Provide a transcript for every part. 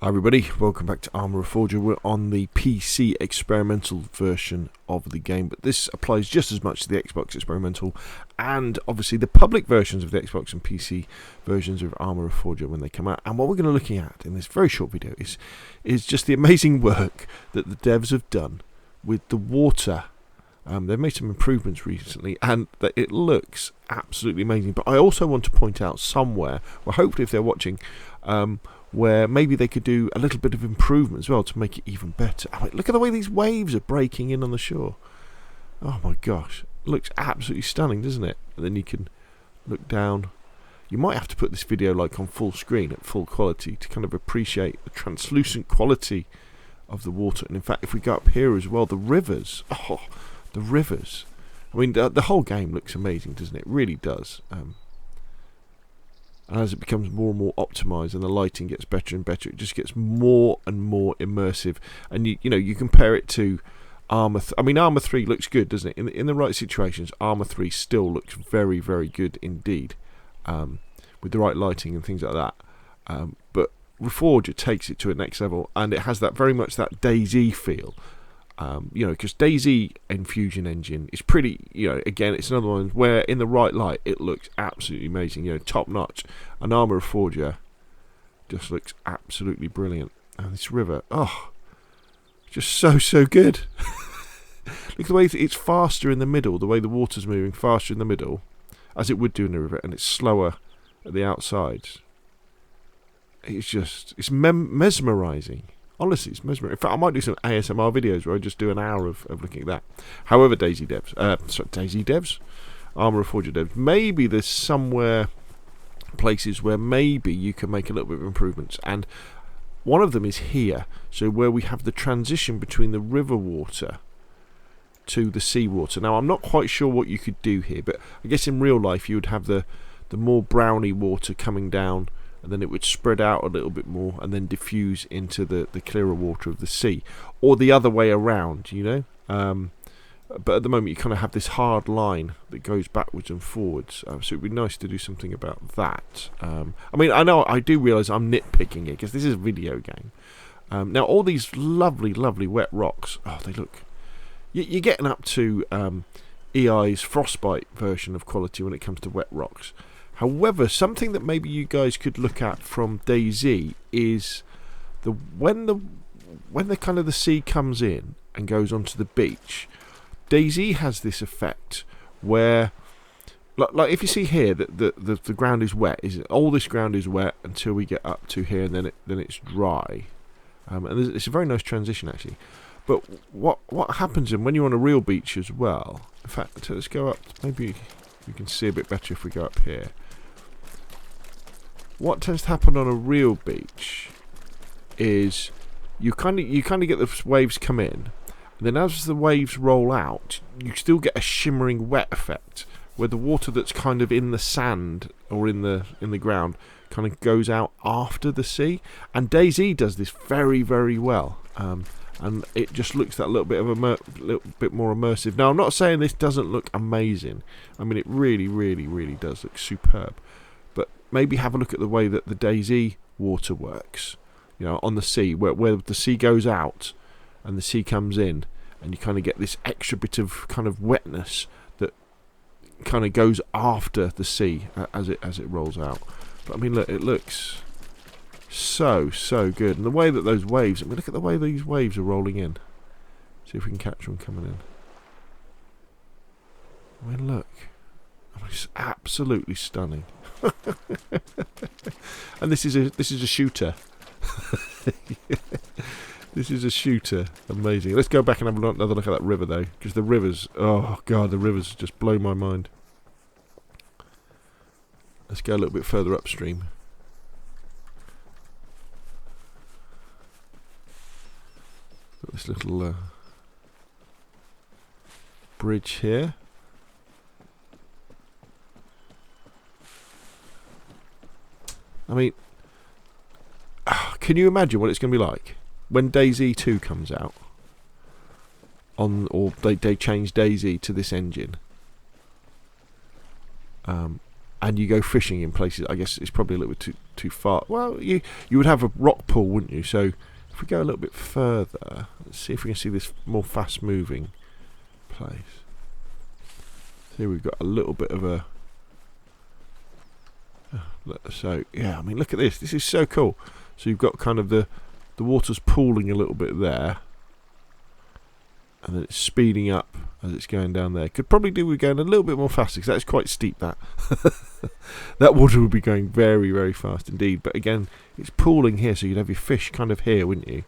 Hi everybody, welcome back to Arma Reforger. We're on the PC experimental version of the game, but this applies just as much to the Xbox experimental and obviously the public versions of the Xbox and PC versions of Arma Reforger when they come out. And what we're going to be looking at in this very short video is just the amazing work that the devs have done with the water. They've made some improvements recently and that it looks absolutely amazing. But I also want to point out somewhere, well hopefully if they're watching, where maybe they could do a little bit of improvement as well to make it even better. I mean, look at the way these waves are breaking in on the shore. Oh my gosh, it looks absolutely stunning, doesn't it? And then you can look down. You might have to put this video like on full screen at full quality to kind of appreciate the translucent quality of the water. And in fact, if we go up here as well, the rivers. Oh, the rivers. I mean, the whole game looks amazing, doesn't it? It really does. And as it becomes more and more optimized and the lighting gets better and better, it just gets more and more immersive. And you know, you compare it to Arma. I mean, Arma 3 looks good, doesn't it? In the right situations, Arma 3 still looks very, very good indeed, with the right lighting and things like that. But Reforger takes it to a next level, and it has that very much that DayZ feel. You know, because DayZ Enfusion Engine is pretty, you know, again, it's another one where in the right light it looks absolutely amazing, you know, top notch. And Arma Reforger just looks absolutely brilliant. And this river, oh, just so good. Look at the way it's faster in the middle, the way the water's moving faster in the middle, as it would do in the river, and it's slower at the outsides. It's just, it's mesmerising. Honestly, it's mesmerising. In fact, I might do some ASMR videos where I just do an hour of looking at that. However, DayZ Devs, Arma Reforger Devs, maybe there's somewhere, places where maybe you can make a little bit of improvements. And one of them is here. So where we have the transition between the river water to the sea water. Now, I'm not quite sure what you could do here, but I guess in real life you would have the more browny water coming down, and then it would spread out a little bit more and then diffuse into the clearer water of the sea, or the other way around, you know. But at the moment you kind of have this hard line that goes backwards and forwards, so it'd be nice to do something about that. I mean, I do realise I'm nitpicking it because this is a video game. Now all these lovely wet rocks, oh, they look, you're getting up to EI's Frostbite version of quality when it comes to wet rocks. However, something that maybe you guys could look at from DayZ is when the kind of the sea comes in and goes onto the beach. DayZ has this effect where, like if you see here that the ground is wet, all this ground is wet until we get up to here, and then it's dry, and it's a very nice transition actually. But what happens when you're on a real beach as well? In fact, let's go up. Maybe you can see a bit better if we go up here. What tends to happen on a real beach is you kind of get the waves come in, and then as the waves roll out, you still get a shimmering wet effect where the water that's kind of in the sand or in the ground kind of goes out after the sea. And DayZ does this very, very well. And it just looks that little bit more immersive. Now, I'm not saying this doesn't look amazing. I mean, it really, really, really does look superb. But maybe have a look at the way that the DayZ water works. You know, on the sea, where the sea goes out and the sea comes in, and you kind of get this extra bit of kind of wetness that kind of goes after the sea as it rolls out. But I mean, look, it looks so good, and the way that those waves, I mean, look at the way these waves are rolling in. See if we can catch one coming in. I mean, look, I mean, it's absolutely stunning. And this is a shooter. This is a shooter. Amazing. Let's go back and have another look at that river though, because the rivers, oh god, the rivers just blow my mind. Let's go a little bit further upstream. Got this little bridge here. I mean, can you imagine what it's going to be like when DayZ 2 comes out? Or they change DayZ to this engine. and you go fishing in places. I guess it's probably a little bit too far. Well, you would have a rock pool, wouldn't you? So if we go a little bit further, let's see if we can see this more fast moving place. Here we've got a little bit of a. So yeah, I mean, look at this. This is so cool. So you've got kind of the water's pooling a little bit there, and then it's speeding up as it's going down there. Could probably do with going a little bit more faster, because that's quite steep. That that water would be going very, very fast indeed. But again, it's pooling here, so you'd have your fish kind of here, wouldn't you?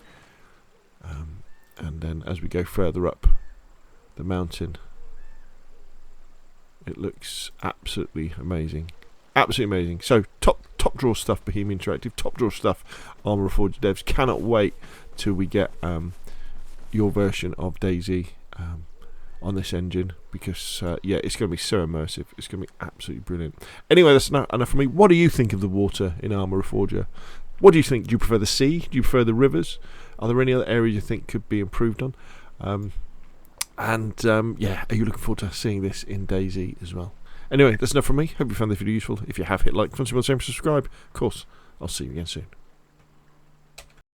And then as we go further up the mountain, it looks absolutely amazing. Absolutely amazing. So top drawer stuff, Bohemia Interactive. Top drawer stuff, Arma Reforger Devs. Cannot wait till we get your version of DayZ on this engine, because yeah, it's going to be so immersive. It's going to be absolutely brilliant. Anyway, that's enough for me. What do you think of the water in Arma Reforger? What do you think? Do you prefer the sea? Do you prefer the rivers? Are there any other areas you think could be improved on? Yeah, are you looking forward to seeing this in DayZ as well? Anyway, that's enough from me. Hope you found this video useful. If you have, hit like, subscribe. Of course, I'll see you again soon.